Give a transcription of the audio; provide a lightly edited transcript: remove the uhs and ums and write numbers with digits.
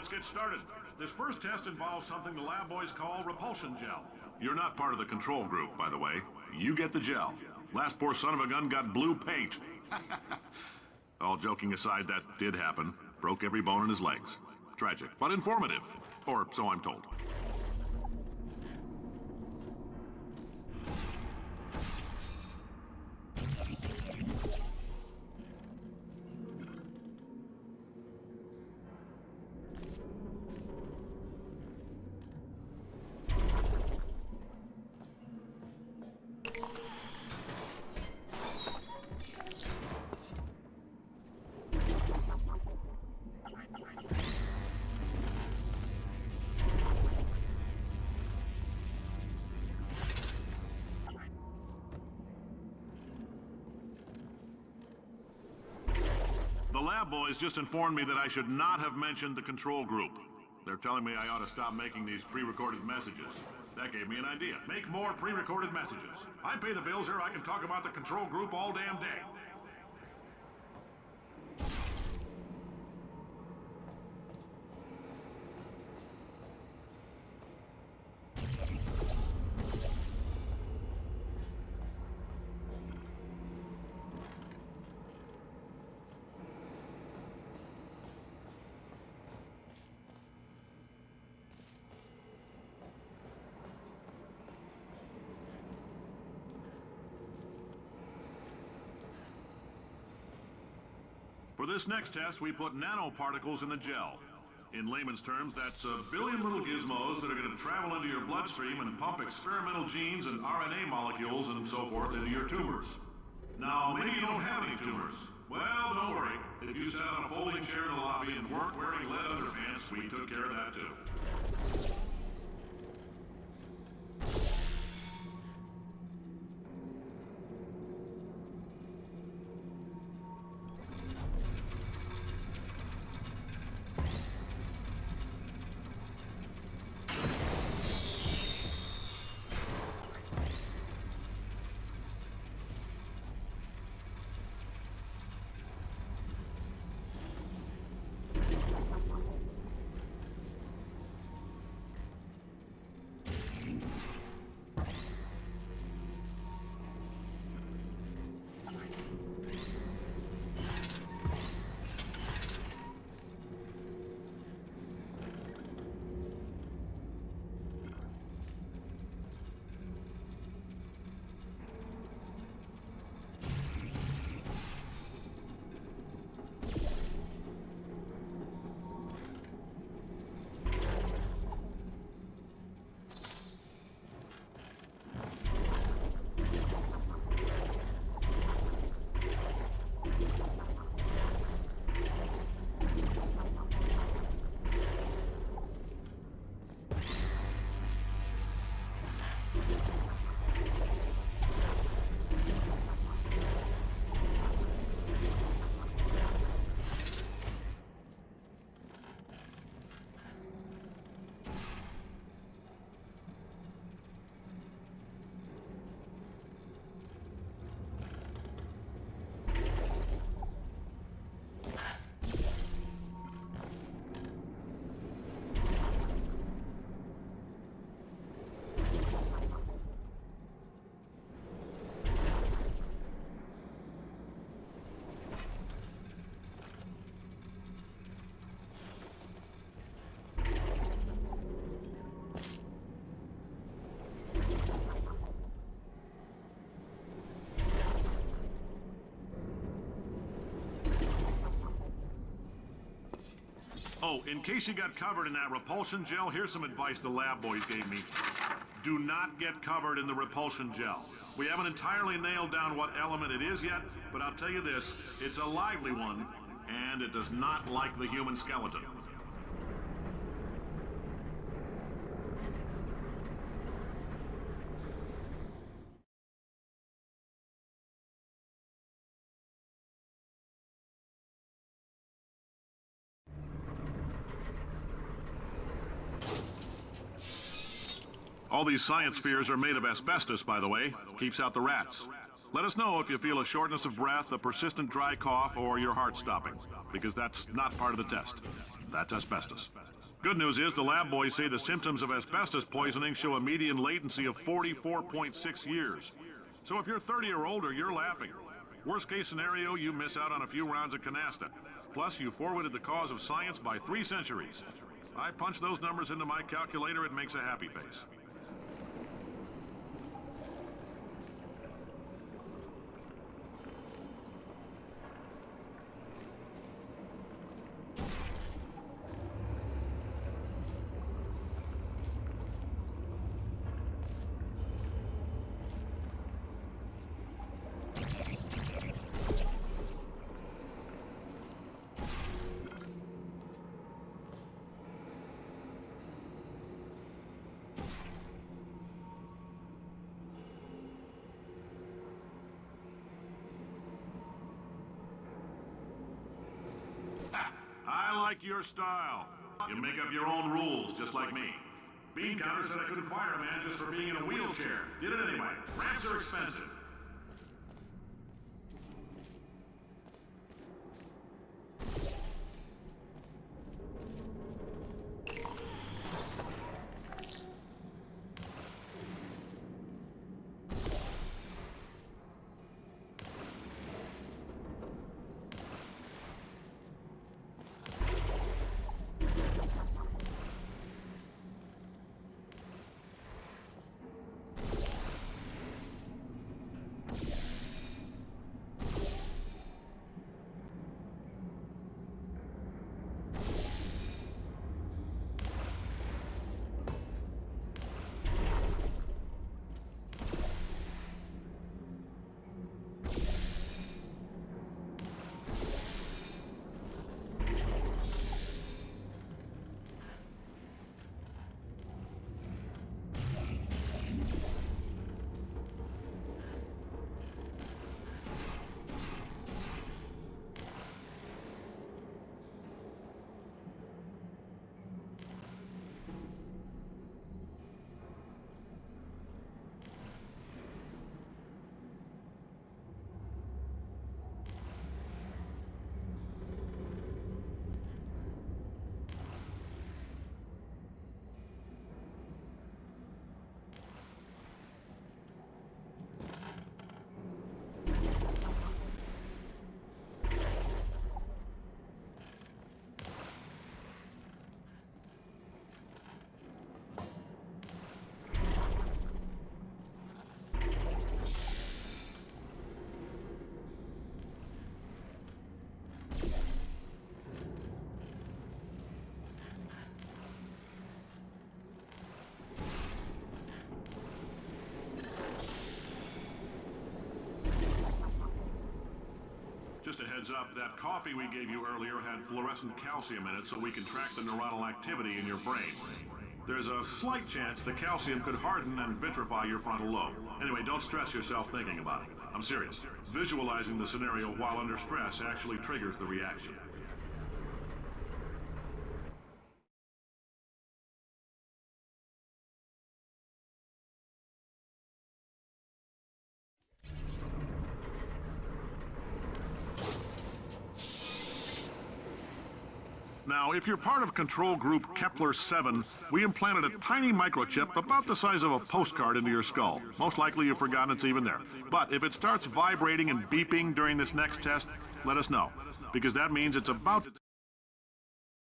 let's get started. This first test involves something the lab boys call repulsion gel. You're not part of the control group, by the way. You get the gel. Last poor son of a gun got blue paint. All joking aside, that did happen. Broke every bone in his legs. Tragic, but informative. Or so I'm told. The lab boys just informed me that I should not have mentioned the control group. They're telling me I ought to stop making these pre-recorded messages. That gave me an idea. Make more pre-recorded messages. I pay the bills here, I can talk about the control group all damn day. For this next test, we put nanoparticles in the gel. In layman's terms, that's a billion little gizmos that are going to travel into your bloodstream and pump experimental genes and RNA molecules and so forth into your tumors. Now, maybe you don't have any tumors. Well, don't worry. If you sat on a folding chair in the lobby and weren't wearing lead underpants, we took care of that too. Oh, in case you got covered in that repulsion gel, here's some advice the lab boys gave me. Do not get covered in the repulsion gel. We haven't entirely nailed down what element it is yet, but I'll tell you this, it's a lively one, and it does not like the human skeleton. All these science spheres are made of asbestos, by the way. Keeps out the rats. Let us know if you feel a shortness of breath, a persistent dry cough, or your heart stopping, because that's not part of the test. That's asbestos. Good news is the lab boys say the symptoms of asbestos poisoning show a median latency of 44.6 years. So if you're 30 or older, you're laughing. Worst case scenario, you miss out on a few rounds of canasta. Plus, you forwarded the cause of science by 3 centuries. I punch those numbers into my calculator, it makes a happy face. I like your style. You make up your own rules, just like me. Bean Counter said I couldn't fire a man just for being in a wheelchair. Did it anyway. Ramps are expensive. Just a heads up, that coffee we gave you earlier had fluorescent calcium in it so we can track the neuronal activity in your brain. There's a slight chance the calcium could harden and vitrify your frontal lobe. Anyway, don't stress yourself thinking about it. I'm serious. Visualizing the scenario while under stress actually triggers the reaction. Now, if you're part of control group Kepler-7, we implanted a tiny microchip about the size of a postcard into your skull. Most likely you've forgotten it's even there. But if it starts vibrating and beeping during this next test, let us know, because that means it's about